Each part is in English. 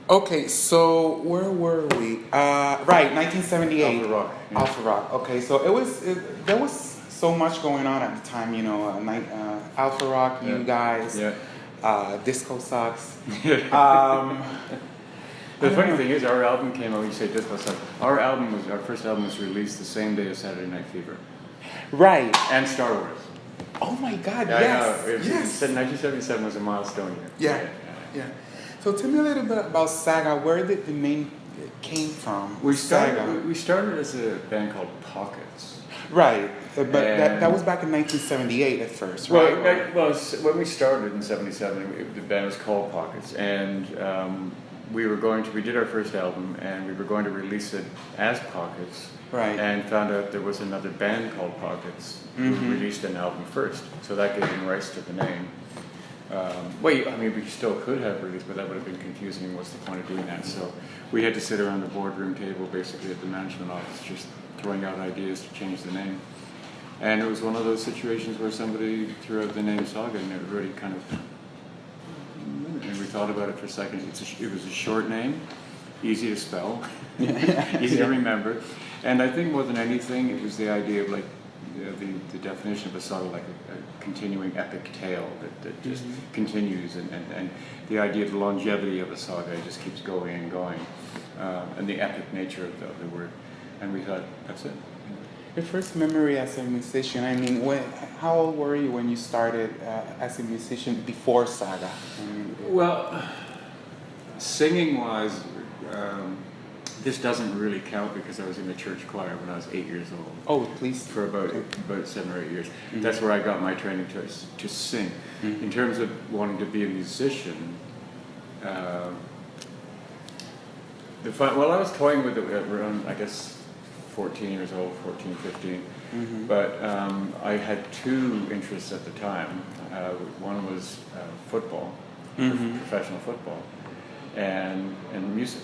Okay, so where were we? Right, 1978. Alpha Rock. Yeah. Alpha Rock. Okay, so there was so much going on at the time, Alpha Rock, Yeah. you guys, Yeah. Disco Socks. The funny thing is, our album came out. You say Disco Sucks. Our first album was released the same day as Saturday Night Fever Right. and Star Wars. Oh my God, Yeah, yes. I know. Yes. 1977 was a milestone year. Yeah. So tell me a little bit about Saga. Where did the name came from? We Saga. started as a band called Pockets. Right, but that was back in 1978 at first, right? Well, when we started in '77, the band was called Pockets, and we did our first album, and we were going to release it as Pockets, Right. and found out there was another band called Pockets who released an album first, so that gave them rights to the name. We still could have released, but that would have been confusing. What's the point of doing that? So we had to sit around the boardroom table, basically at the management office, just throwing out ideas to change the name. And it was one of those situations where somebody threw out the name Saga, and everybody and we thought about it for a second. It was a short name, easy to spell, easy to remember. And I think more than anything, it was the idea of the definition of a saga, like a continuing epic tale that just continues, and the idea of the longevity of a saga, it just keeps going and going, and the epic nature of the word. And we thought, that's it. Your first memory as a musician, how old were you when you started as a musician before Saga? Well, singing-wise, this doesn't really count because I was in the church choir when I was 8 years old. Oh, please. For about 7 or 8 years. That's where I got my training to sing. In terms of wanting to be a musician, I was toying with it around, I guess, 14 years old, 14, 15. But I had two interests at the time. One was football, professional football, and music.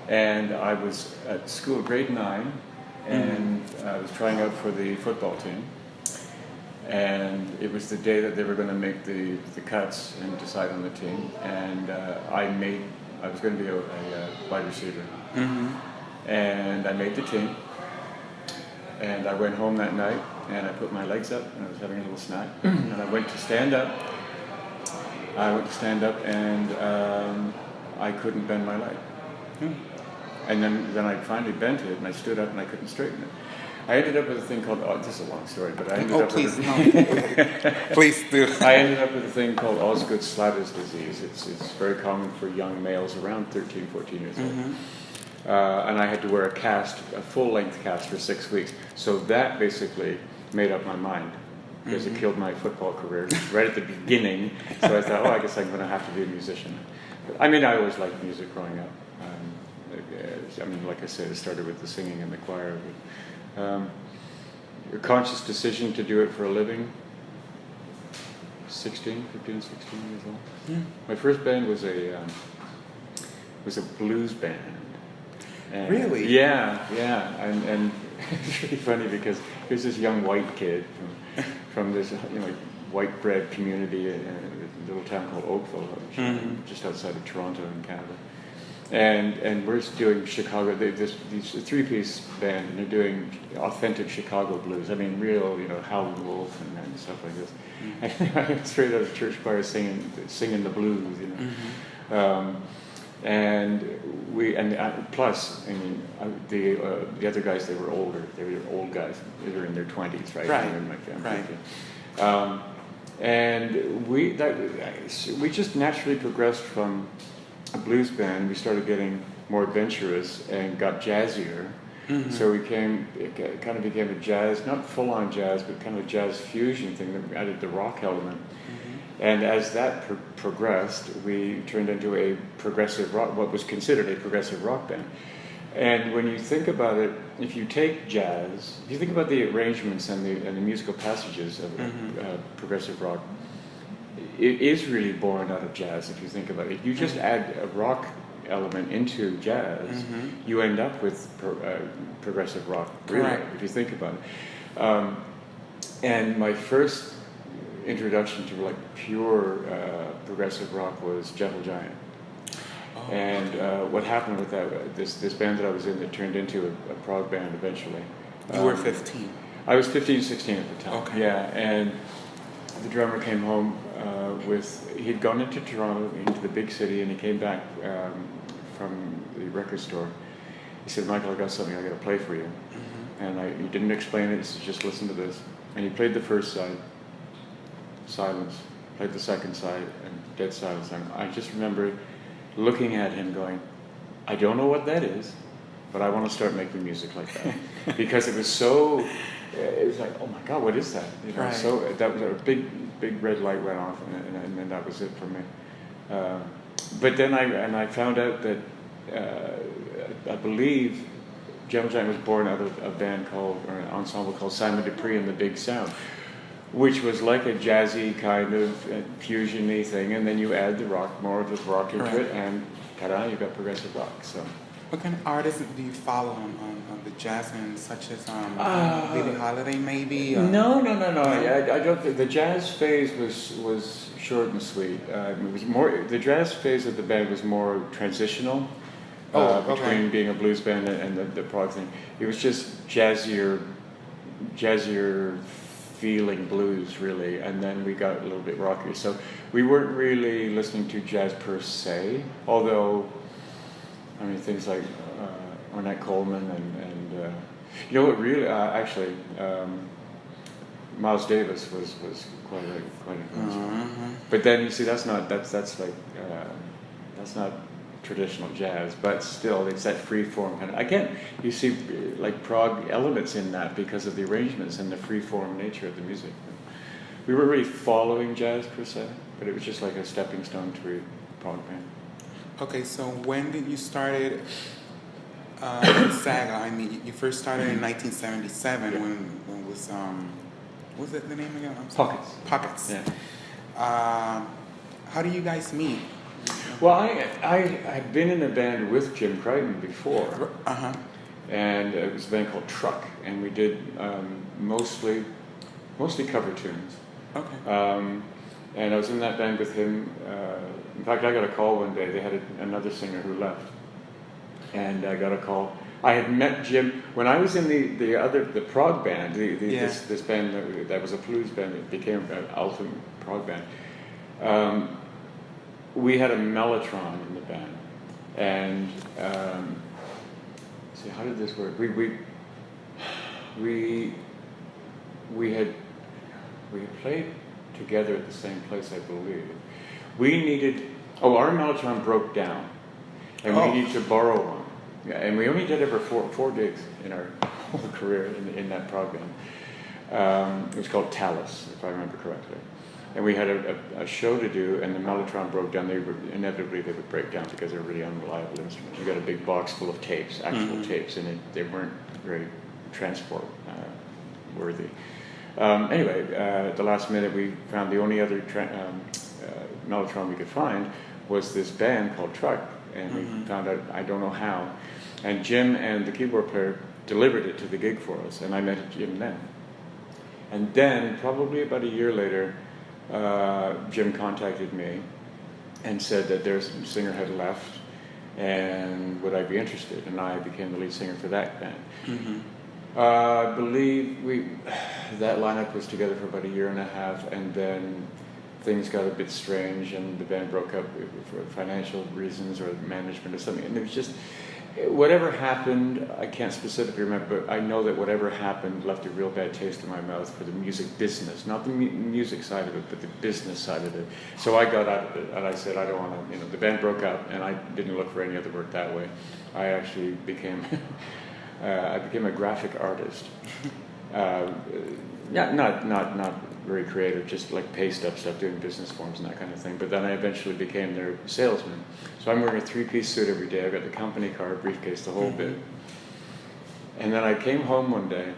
And I was at school, grade 9, and I was trying out for the football team. And it was the day that they were going to make the cuts and decide on the team. And I was going to be a wide receiver. And I made the team. And I went home that night, and I put my legs up, and I was having a little snack. And I went to stand up. And I couldn't bend my leg. And then I finally bent it, and I stood up, and I couldn't straighten it. I ended up with a thing called, this is a long story, but I ended up please, with please do. I ended up with a thing called Osgood-Schlatters disease. It's very common for young males around 13, 14 years old. And I had to wear a full-length cast for 6 weeks. So that basically made up my mind, because it killed my football career right at the beginning. So I thought, I guess I'm going to have to be a musician. I always liked music growing up. Like I said, it started with the singing in the choir. But, a conscious decision to do it for a living, 15, 16 years old. Yeah. My first band was a blues band. And really? Yeah. And it's really funny because here's this young white kid from this white bread community in a little town called Oakville, just outside of Toronto in Canada. And we're doing Chicago. These 3-piece band, and they're doing authentic Chicago blues. Real, Howlin' Wolf and stuff like this. And I was straight out of church choir singing the blues, plus, the other guys, they were older. They were old guys. They were in their 20s, right? Right. In my family. Right. And we just naturally progressed from a blues band. We started getting more adventurous and got jazzier. So it kind of became a jazz, not full-on jazz, but kind of a jazz fusion thing that added the rock element. And as that progressed, we turned into a progressive rock, what was considered a progressive rock band. And when you think about it, if you take jazz, if you think about the arrangements and the musical passages of progressive rock, it is really born out of jazz. If you think about it, if you just add a rock element into jazz, you end up with progressive rock. Really, Correct. if you think about it. And my first introduction to pure progressive rock was Gentle Giant. Oh. And what happened with that, this band that I was in that turned into a prog band eventually. You were 15. I was 15, 16 at the time. Okay. Yeah, and the drummer came home he'd gone into Toronto, into the big city, and he came back from the record store. He said, Michael, I got something I got to play for you. Mm-hmm. And he didn't explain it, he said, just listen to this. And he played the first side, silence, played the second side, and dead silence. And I just remember looking at him going, I don't know what that is, but I want to start making music like that. Because it was like, oh my God, what is that? You know, right. So that was a big red light went off, and then that was it for me. But then I found out that I believe Gemma Giant was born out of a band or an ensemble called Simon Dupree and the Big Sound, which was like a jazzy kind of fusion-y thing, and then you add the rock, more of the rock into right. it, and ta-da, you've got progressive rock. So. What kind of artists do you follow on the jazz end, such as Billie Holiday, maybe? No. I don't think the jazz phase was short and sweet. It was more the jazz phase of the band was more transitional between being a blues band and the prog thing. It was just jazzier feeling blues, really, and then we got a little bit rockier. So we weren't really listening to jazz per se, although. I mean, things like Ornette Coleman and you know what really actually Miles Davis was quite influential. Mm-hmm. But then you see that's not traditional jazz, but still it's that free form kind of. Again, you see like prog elements in that because of the arrangements and the free form nature of the music. We weren't really following jazz per se, but it was just like a stepping stone to a prog band. Okay, so when did you started Saga? I mean, you first started in 1977 when was what was it the name again? I'm sorry. Pockets. Yeah. How do you guys meet? Well, I had been in a band with Jim Crichton before. Uh-huh. And it was a band called Truck, and we did mostly cover tunes. Okay. And I was in that band with him. In fact, I got a call one day. They had another singer who left, and I got a call. I had met Jim when I was in the prog band. This band that was a blues band that became an ultimate prog band. We had a mellotron in the band, and see how did this work? We had played together at the same place, I believe. Our mellotron broke down, and we needed to borrow one. Yeah, and we only did ever four gigs in our whole career in that prog band. It was called Talus, if I remember correctly. And we had a show to do, and the mellotron broke down. Inevitably they would break down because they're really unreliable instruments. You got a big box full of tapes, actual tapes, and they weren't very transport worthy. Anyway, at the last minute, we found the only other mellotron we could find was this band called Truck, and we found out, I don't know how, and Jim and the keyboard player delivered it to the gig for us, and I met Jim then. And then, probably about a year later, Jim contacted me and said that their singer had left, and would I be interested, and I became the lead singer for that band. Mm-hmm. I believe that lineup was together for about a year and a half, and then things got a bit strange, and the band broke up for financial reasons or management or something. And it was just whatever happened. I can't specifically remember, but I know that whatever happened left a real bad taste in my mouth for the music business, not the music side of it, but the business side of it. So I got out of it, and I said I don't want to. The band broke up, and I didn't look for any other work that way. I actually became. I became a graphic artist. Not very creative, just like paste up stuff, doing business forms and that kind of thing. But then I eventually became their salesman. So I'm wearing a 3-piece suit every day. I've got the company car, briefcase, the whole bit. And then I came home one day,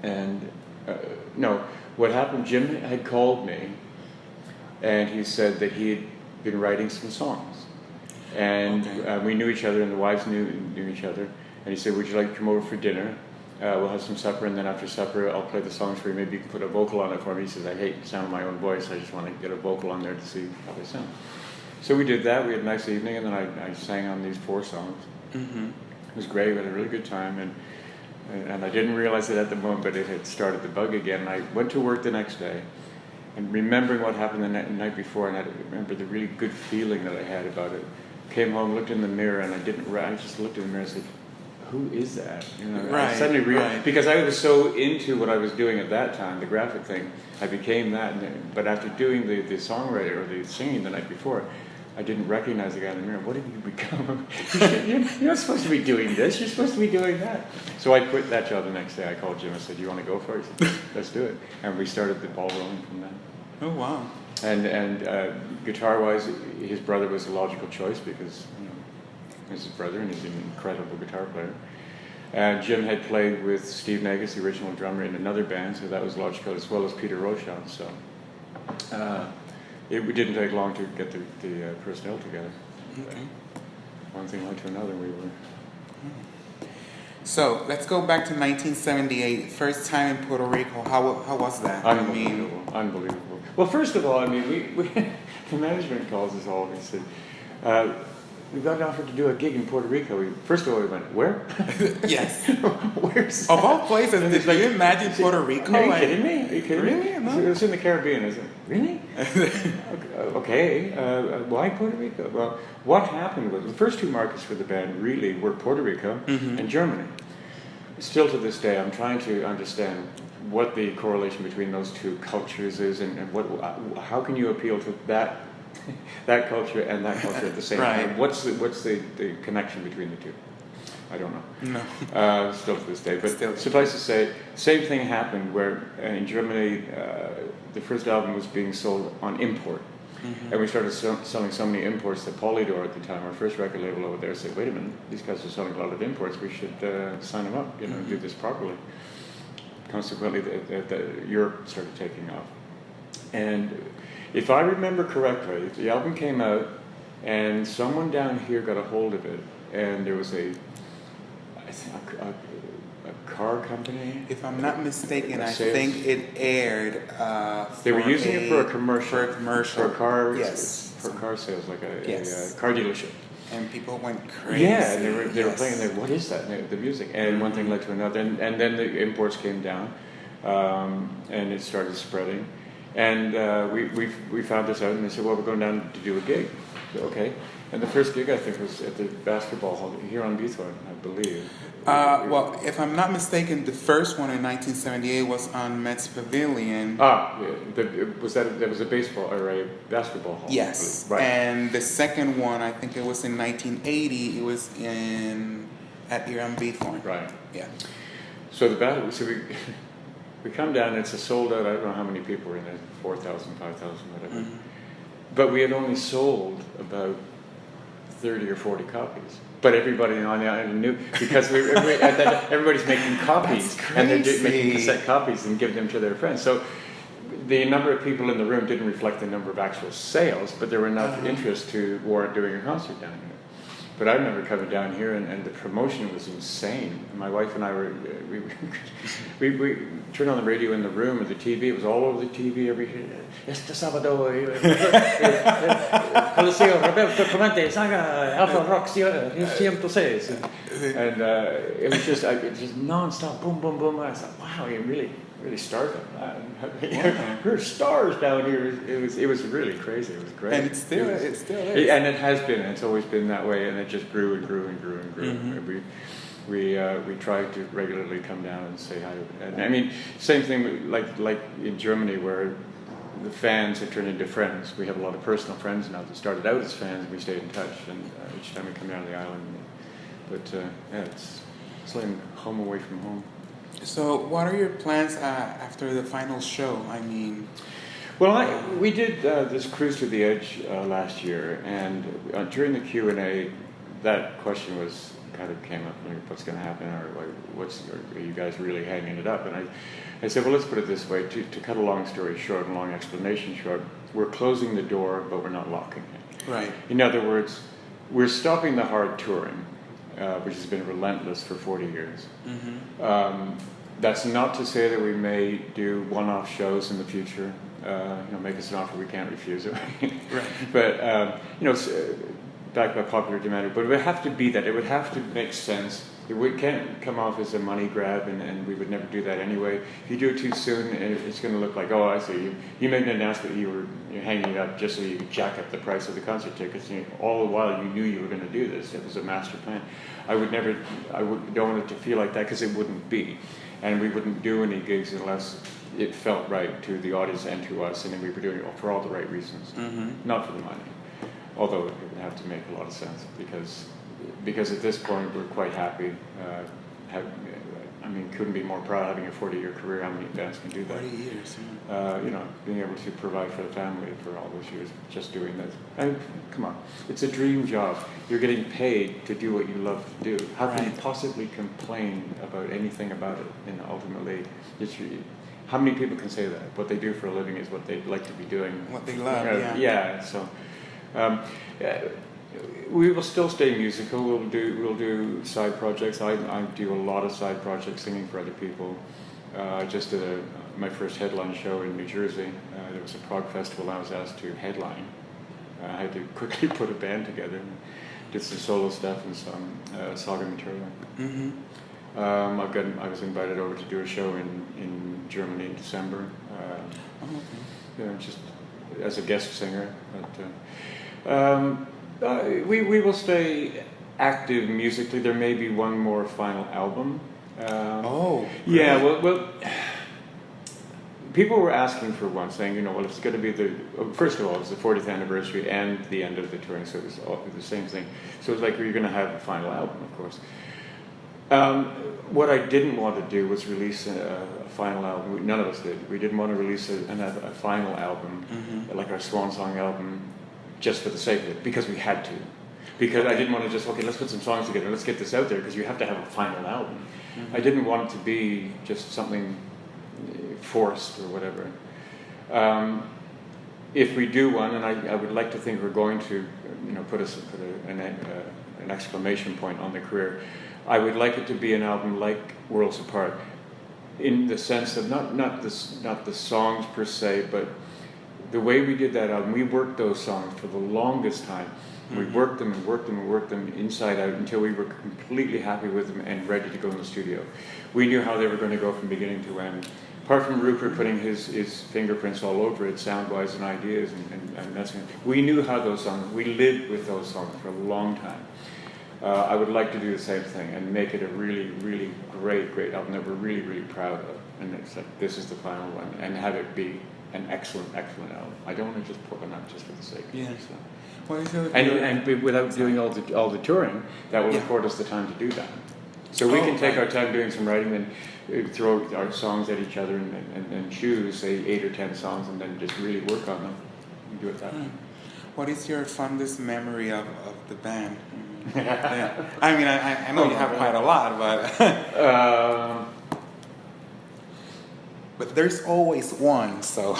and what happened? Jim had called me, and he said that he had been writing some songs, and we knew each other, and the wives knew each other. And he said, would you like to come over for dinner? We'll have some supper, and then after supper, I'll play the songs for you. Maybe you can put a vocal on it for me. He says, I hate the sound of my own voice. I just want to get a vocal on there to see how they sound. So we did that. We had a nice evening, and then I sang on these 4 songs. Mm-hmm. It was great. We had a really good time, and I didn't realize it at the moment, but it had started the bug again. And I went to work the next day, and remembering what happened the night before, and I remember the really good feeling that I had about it. Came home, looked in the mirror, and I just looked in the mirror and said, "Who is that?" You know, right, I suddenly realized, right. because I was so into what I was doing at that time, the graphic thing, I became that. But after doing the songwriter or the singing the night before, I didn't recognize the guy in the mirror. What did you become? You're not supposed to be doing this. You're supposed to be doing that. So I quit that job the next day. I called Jim and said, "You want to go for it?" He said, "Let's do it." And we started the ball rolling from that. Oh, wow. And guitar-wise, his brother was a logical choice because he's his brother and he's an incredible guitar player. Jim had played with Steve Negus, the original drummer, in another band, so that was logical, as well as Peter Rochon. So it didn't take long to get the personnel together. Okay. One thing led to another. We were. So let's go back to 1978. First time in Puerto Rico. How was that? Unbelievable. Unbelievable. Well, first of all, I mean, we the management calls us all and said, "We got offered to do a gig in Puerto Rico." First of all, we went, "Where?" Yes. Where's Of all places, did you imagine Puerto Rico? Are you kidding me? Are you kidding Really? me? No. It was in the Caribbean. I said, "Really?" Okay. Why Puerto Rico? Well, what happened was the first 2 markets for the band really were Puerto Rico and Germany. Still to this day, I'm trying to understand what the correlation between those 2 cultures is, and how can you appeal to that culture and that culture at the same Right. time? What's the connection between the 2? I don't know. No. Still to this day. But Still. suffice to say, same thing happened where in Germany the first album was being sold on import. And we started selling so many imports that Polydor at the time, our first record label over there, said, "Wait a minute, these guys are selling a lot of imports. We should sign them up, do this properly." Consequently, Europe started taking off. And if I remember correctly, the album came out, and someone down here got a hold of it, and there was a car company. If I'm not mistaken, I Sales. think it aired. They were using it for a commercial. For a commercial. For a car. Yes. For car sales, like a Yes. car dealership. And people went crazy. Yeah, and they were Yes. playing there. What is that? The music, and one thing led to another, and then the imports came down, and it started spreading, and we found this out, and they said, "Well, we're going down to do a gig." Okay, and the first gig I think was at the basketball hall here on Bithorn, I believe. Well, if I'm not mistaken, the first one in 1978 was on Mets Pavilion. That was a baseball or a basketball hall. Yes. Right. And the second one, I think it was in 1980. It was at here on Bithorn. Right. Yeah. So we come down, and it's a sold out. I don't know how many people were in there, 4,000, 5,000, whatever. Mm-hmm. But we had only sold about 30 or 40 copies. But everybody on the island knew, because everybody's making copies, and they're making cassette copies and giving them to their friends. So the number of people in the room didn't reflect the number of actual sales, but there were enough interest to warrant doing a concert down here. But I remember coming down here, and the promotion was insane. My wife and I we turned on the radio in the room or the TV. It was all over the TV every este sábado, Coliseo Roberto Clemente, Saga, Alpha Rock 106. And it was just non-stop, boom, boom, boom. And I thought, wow, you really started that. We're stars down here. It was really crazy. It was great. And it still is. And it has been. It's always been that way, and it just grew and grew and grew and grew. Mm-hmm. We try to regularly come down and say hi. And I mean, same thing like in Germany, where the fans have turned into friends. We have a lot of personal friends now that started out as fans, and we stayed in touch. And each time we come down to the island, it's like home away from home. So, what are your plans after the final show? I mean, well, we did this cruise to the edge last year, and during the Q&A, that question kind of came up, like, what's going to happen, or are you guys really hanging it up? And I said, well, let's put it this way, to cut a long story short, a long explanation short, we're closing the door, but we're not locking it. right. In other words, we're stopping the hard touring, which has been relentless for 40 years. Mm-hmm. That's not to say that we may do one-off shows in the future. Make us an offer we can't refuse it. Right. But backed by popular demand. But it would have to be that. It would have to make sense. It can't come off as a money grab, and we would never do that anyway. If you do it too soon, it's going to look like, oh, I see. You made an announcement you're hanging it up just so you could jack up the price of the concert tickets. And all the while you knew you were going to do this. It was a master plan. I don't want it to feel like that, because it wouldn't be. And we wouldn't do any gigs unless it felt right to the audience and to us, and then we were doing it for all the right reasons, not for the money. Although it would have to make a lot of sense, because at this point we're quite happy. Couldn't be more proud having a 40-year career. How many bands can do that? 40 years. Being able to provide for the family for all those years, just doing this. And come on, it's a dream job. You're getting paid to do what you love to do. How can you possibly complain about anything about it? And ultimately, how many people can say that? What they do for a living is what they'd like to be doing. What they love, So, we will still stay musical. We'll do side projects. I do a lot of side projects, singing for other people. I just did my first headline show in New Jersey. There was a prog festival I was asked to headline. I had to quickly put a band together. Did some solo stuff and some Saga material. I was invited over to do a show in Germany in December. Just as a guest singer. But, we will stay active musically. There may be one more final album. Yeah. Well, people were asking for one, saying, it's going to be first of all, it's the 40th anniversary and the end of the touring, so it was all the same thing. So it's like, you're going to have a final album, of course. What I didn't want to do was release a final album. None of us did. We didn't want to release a final album, like our Swan Song album, just for the sake of it, because we had to. Because I didn't want to just, let's put some songs together, let's get this out there, because you have to have a final album. I didn't want it to be just something forced or whatever. If we do one, and I would like to think we're going to, put an exclamation point on the career, I would like it to be an album like Worlds Apart, in the sense of not the songs per se, but the way we did that album. We worked those songs for the longest time. We worked them and worked them and worked them inside out until we were completely happy with them and ready to go in the studio. We knew how they were going to go from beginning to end. Apart from Rupert putting his fingerprints all over it, sound-wise and ideas, and that's we knew how those songs. We lived with those songs for a long time. I would like to do the same thing and make it a really, really great album that we're really, really proud of. And it's like, this is the final one, and have it be an excellent album. I don't want to just put one out just for the sake of it. So. And without doing all the touring, that will afford us the time to do that. So we can take our time doing some writing and throw our songs at each other and choose, say, 8 or 10 songs, and then just really work on them and do it that way. What is your fondest memory of the band? I know you have quite a lot, but but there's always one. So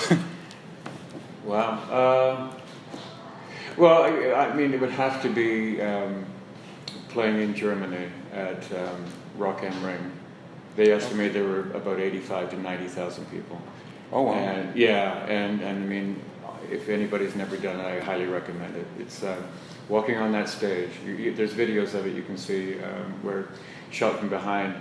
wow. Well, it would have to be playing in Germany at Rock am Ring. They estimate there were about 85,000 to 90,000 people. Oh wow! And if anybody's never done it, I highly recommend it. It's walking on that stage. There's videos of it you can see where shot from behind.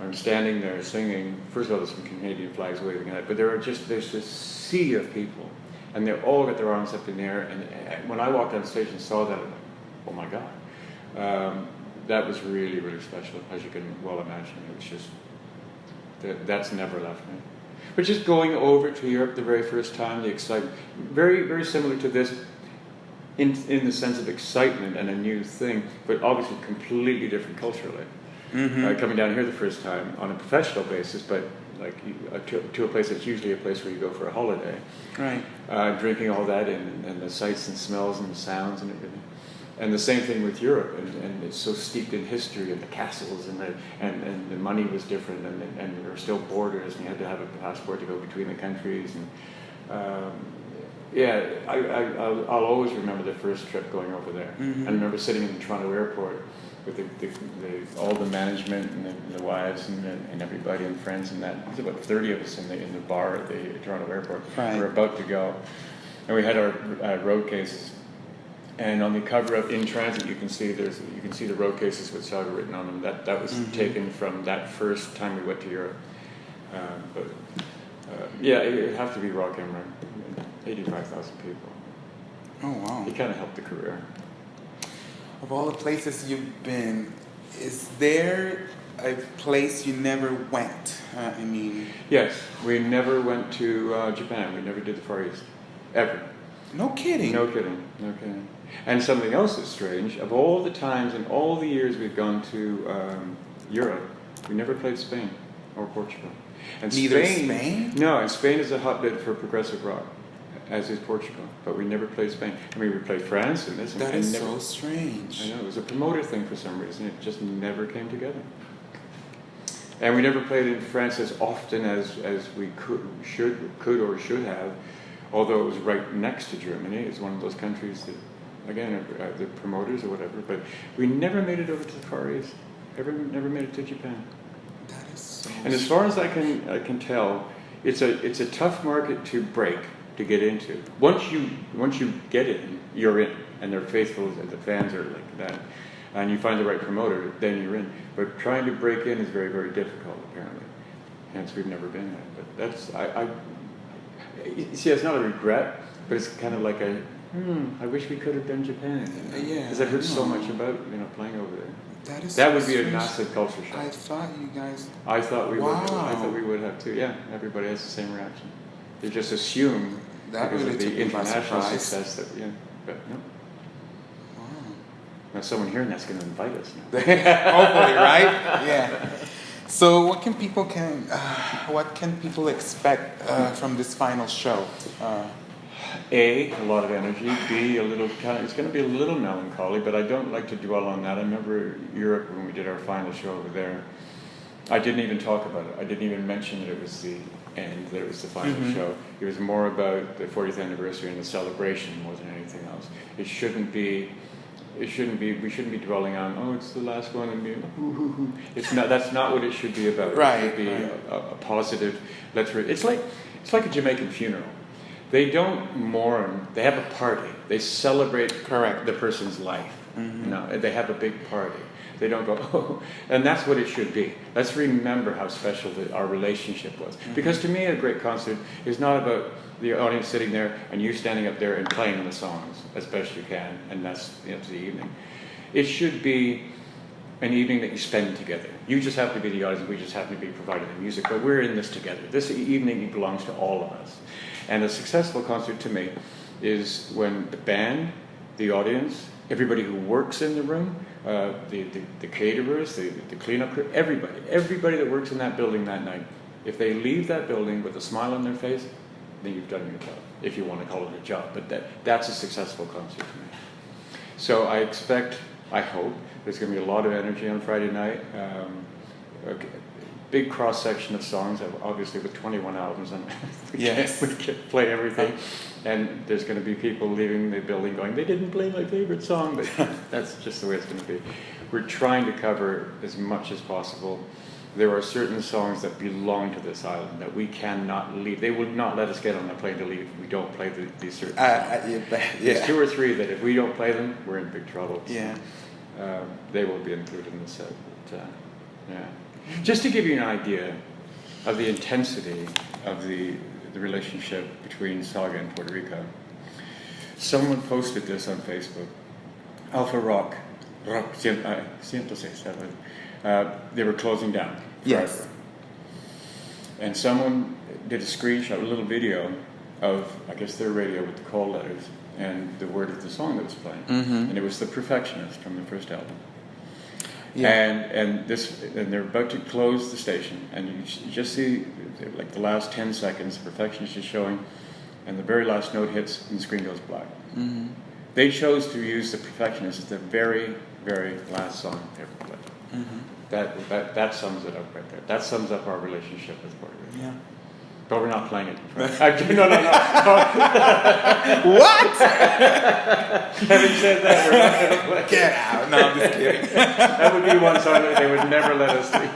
I'm standing there singing. First of all, there's some Canadian flags waving at it, but there's this sea of people, and they all got their arms up in the air. And when I walked on stage and saw that, oh my God, that was really, really special, as you can well imagine. It was just that's never left me. But just going over to Europe the very first time, the excitement, very, very similar to this, in the sense of excitement and a new thing, but obviously completely different culturally. Coming down here the first time on a professional basis, but like to a place that's usually a place where you go for a holiday. Right. Drinking all that in, and the sights and smells and the sounds and everything. And the same thing with Europe, and it's so steeped in history and the castles and the money was different, and there were still borders, and you had to have a passport to go between the countries, and Yeah, I'll always remember the first trip going over there. Mhm. I remember sitting in the Toronto airport with all the management and the wives and everybody and friends and that. There's about 30 of us in the bar at the Toronto airport. Right. We were about to go, and we had our road cases. And on the cover of In Transit, you can see the road cases with Saga written on them. That was taken from that first time we went to Europe. Yeah, it'd have to be Rock Emmer. 85,000 people. Oh, wow. He kind of helped the career. Of all the places you've been, is there a place you never went? I mean... Yes, we never went to Japan. We never did the Far East. Ever. No kidding? No kidding. No kidding. And something else that's strange, of all the times and all the years we've gone to Europe, we never played Spain or Portugal. And Neither Spain? No, and Spain is a hotbed for progressive rock, as is Portugal. But we never played Spain. I mean, we played France and this. That is so strange. I know, it was a promoter thing for some reason. It just never came together. And we never played in France as often as we could or should have, although it was right next to Germany. It's one of those countries that, again, the promoters or whatever. But we never made it over to the Far East. Never made it to Japan. That is so And as far as I can tell, it's a tough market to break, to get into. Once you get in, you're in, and they're faithful, and the fans are like that, and you find the right promoter, then you're in. But trying to break in is very, very difficult, apparently. Hence, we've never been there. But that's see, it's not a regret, but it's kind of like I wish we could have done Japan. Yeah, because I've heard so much about playing over there. That would be strange. a massive culture shock. I thought you guys... I thought we would. Wow. I thought we would have too. Yeah, everybody has the same reaction. They just assume That because really of the took me by international surprise. success that but no. Wow. Now someone hearing that's going to invite us now. Hopefully, right? Yeah. So, what can people expect from this final show? A lot of energy. B, it's going to be a little melancholy, but I don't like to dwell on that. I remember Europe when we did our final show over there. I didn't even talk about it. I didn't even mention that it was the end, that it was the final show. It was more about the 40th anniversary and the celebration more than anything else. We shouldn't be dwelling on, it's the last one, and that's not what it should be about. Right. It should be a positive, it's like a Jamaican funeral. They don't mourn, they have a party. They celebrate the person's life. No, they have a big party. They don't go, and that's what it should be. Let's remember how special our relationship was. Because to me, a great concert is not about the audience sitting there and you standing up there and playing the songs as best you can, and that's the evening. It should be an evening that you spend together. You just happen to be the audience, we just happen to be providing the music, but we're in this together. This evening belongs to all of us. And a successful concert to me is when the band, the audience, everybody who works in the room, the caterers, the cleanup crew, everybody that works in that building that night, if they leave that building with a smile on their face, then you've done your job, if you want to call it a job. But that's a successful concert to me. So I hope, there's going to be a lot of energy on Friday night. A big cross-section of songs, obviously with 21 albums, and we can't play everything. And there's going to be people leaving the building going, they didn't play my favorite song, but that's just the way it's going to be. We're trying to cover as much as possible. There are certain songs that belong to this island that we cannot leave. They would not let us get on the plane to leave if we don't play these certain songs. There's 2 or 3 that if we don't play them, we're in big trouble. So, they will be included in the set. But, just to give you an idea of the intensity of the relationship between Saga and Puerto Rico, someone posted this on Facebook. Alpha Rock 106.7. They were closing down. Yes. And someone did a screenshot, a little video of, I guess, their radio with the call letters and the word of the song that was playing. And it was The Perfectionist from the first album. Yeah. And they're about to close the station, and you just see like the last 10 seconds, The Perfectionist is showing, and the very last note hits, and the screen goes black. They chose to use The Perfectionist as the very, very last song they ever played. That sums it up right there. That sums up our relationship with Puerto Rico. Yeah. But we're not playing it. No. What? Having said that, we're not going to play it. Get out. No, I'm just kidding. That would be one song that they would never let us leave.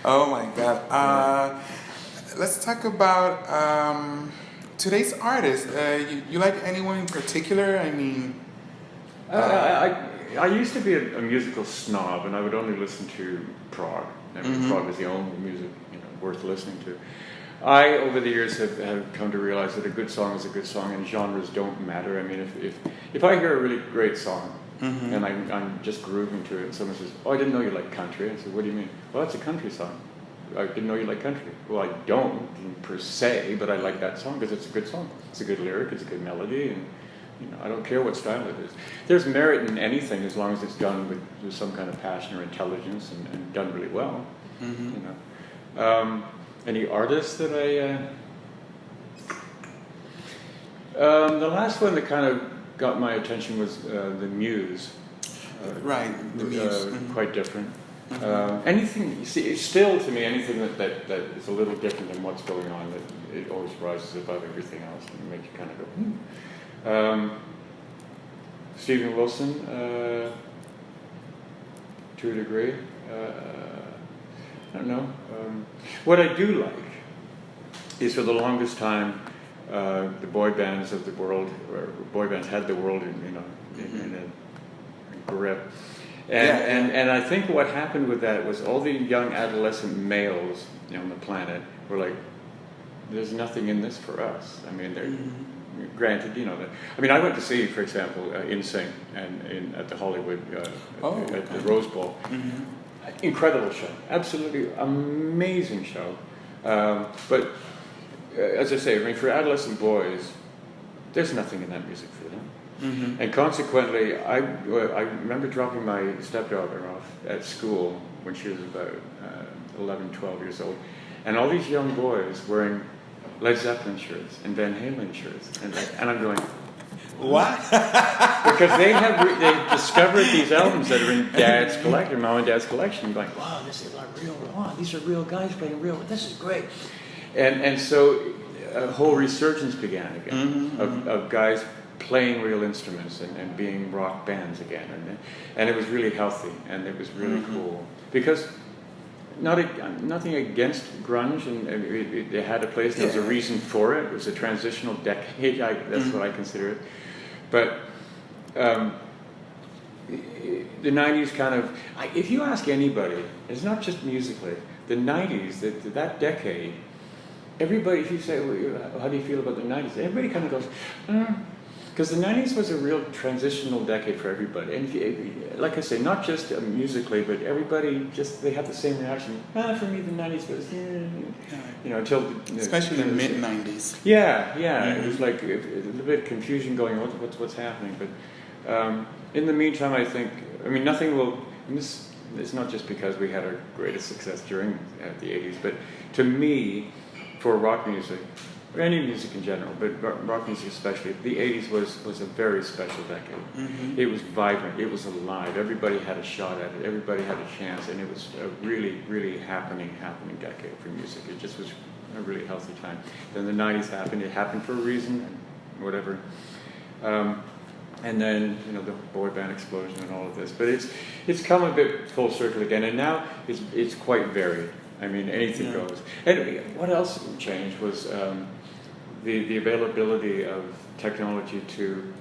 Oh my God. Let's talk about today's artists. You like anyone in particular? I mean, I used to be a musical snob, and I would only listen to prog. I mean, prog is the only music worth listening to. I, over the years, have come to realize that a good song is a good song, and genres don't matter. I mean, if I hear a really great song, and I'm just grooving to it, and someone says, "Oh, I didn't know you liked country," I said, "What do you mean?" "Well, that's a country song." "I didn't know you liked country." "Well, I don't per se, but I like that song because it's a good song. It's a good lyric, it's a good melody, and I don't care what style it is. There's merit in anything as long as it's done with some kind of passion or intelligence and done really well. Any artists that the last one that kind of got my attention was the Muse. Right, the Muse. Quite different. Anything, you see, still to me, anything that is a little different than what's going on, that it always rises above everything else and makes you kind of go, Stephen Wilson, to a degree. I don't know. What I do like is, for the longest time, the boy bands of the world, or boy bands had the world in a grip. And I think what happened with that was all the young adolescent males on the planet were like, there's nothing in this for us. I mean, they're granted, I mean, I went to see, for example, InSync at the Hollywood, at the Rose Bowl. Incredible show, absolutely amazing show. But as I say, I mean, for adolescent boys, there's nothing in that music for them. And consequently, I remember dropping my stepdaughter off at school when she was about 11, 12 years old, and all these young boys wearing Led Zeppelin shirts and Van Halen shirts, and I'm going, what? Because they've discovered these albums that are in Dad's collection, Mom and Dad's collection, going, wow, this is real. Wow, these are real guys playing real. This is great. And so a whole resurgence began again of guys playing real instruments and being rock bands again, and it was really healthy and it was really cool, because nothing against grunge, and it had a place. There was a reason for it. It was a transitional decade. That's what I consider it. But the 90s kind of, if you ask anybody, it's not just musically, the 90s, that decade, everybody, if you say, well, how do you feel about the 90s? Everybody kind of goes, because the 90s was a real transitional decade for everybody. And like I say, not just musically, but everybody they had the same reaction. For me, the 90s was, until... Especially the mid-90s. Yeah. It was like a little bit of confusion going on, what's happening. But in the meantime, I think, nothing will... And this is not just because we had our greatest success during the 80s, but to me, for rock music, or any music in general, but rock music especially, the 80s was a very special decade. It was vibrant, it was alive, everybody had a shot at it, everybody had a chance, and it was a really, really happening decade for music. It just was a really healthy time. Then the 90s happened, it happened for a reason, and whatever. And then, the boy band explosion and all of this. But it's come a bit full circle again, and now it's quite varied. I mean, anything goes. And what else changed was the availability of technology to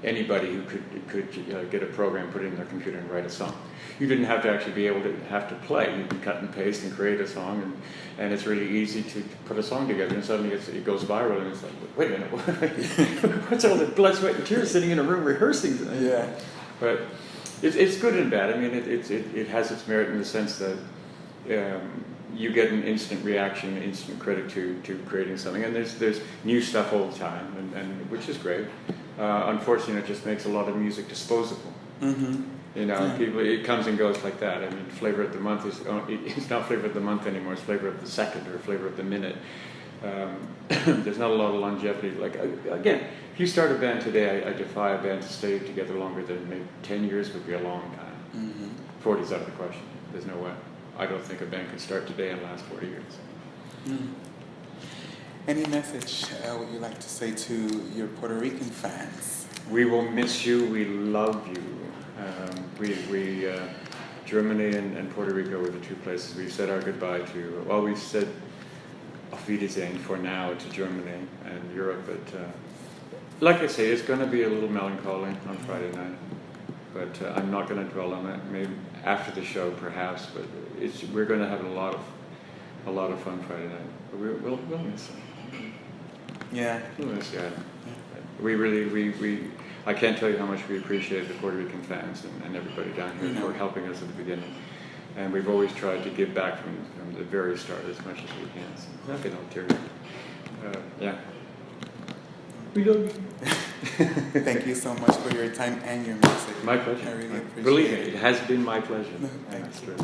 anybody who could get a program, put it in their computer, and write a song. You didn't have to actually be able to have to play. You can cut and paste and create a song, and it's really easy to put a song together. And suddenly it goes viral, and it's like, wait a minute, what's all the blood, sweat, and tears sitting in a room rehearsing? Yeah. But it's good and bad. I mean, it has its merit in the sense that you get an instant reaction, instant credit to creating something, and there's new stuff all the time, and which is great. Unfortunately, it just makes a lot of music disposable. People, it comes and goes like that. I mean, flavor of the month it's not flavor of the month anymore. It's flavor of the second or flavor of the minute. There's not a lot of longevity. Like again, if you start a band today, I defy a band to stay together longer than maybe 10 years would be a long time. 40's out of the question. There's no way. I don't think a band can start today and last 40 years. Mm. Any message would you like to say to your Puerto Rican fans? We will miss you. We love you. Germany and Puerto Rico were the two places we've said our goodbye to. Well, we've said auf Wiedersehen for now to Germany and Europe, but like I say, it's going to be a little melancholy on Friday night. But I'm not going to dwell on it. Maybe after the show, perhaps. But we're going to have a lot of fun Friday night. But we'll miss it. Yeah. We'll miss it. We I can't tell you how much we appreciate the Puerto Rican fans and everybody down here for helping us at the beginning. And we've always tried to give back from the very start as much as we can. So nothing ulterior. Yeah. We love you. Thank you so much for your time and your music. My pleasure. I really appreciate Believe me, it. it has been my pleasure. No, thank you. That's true.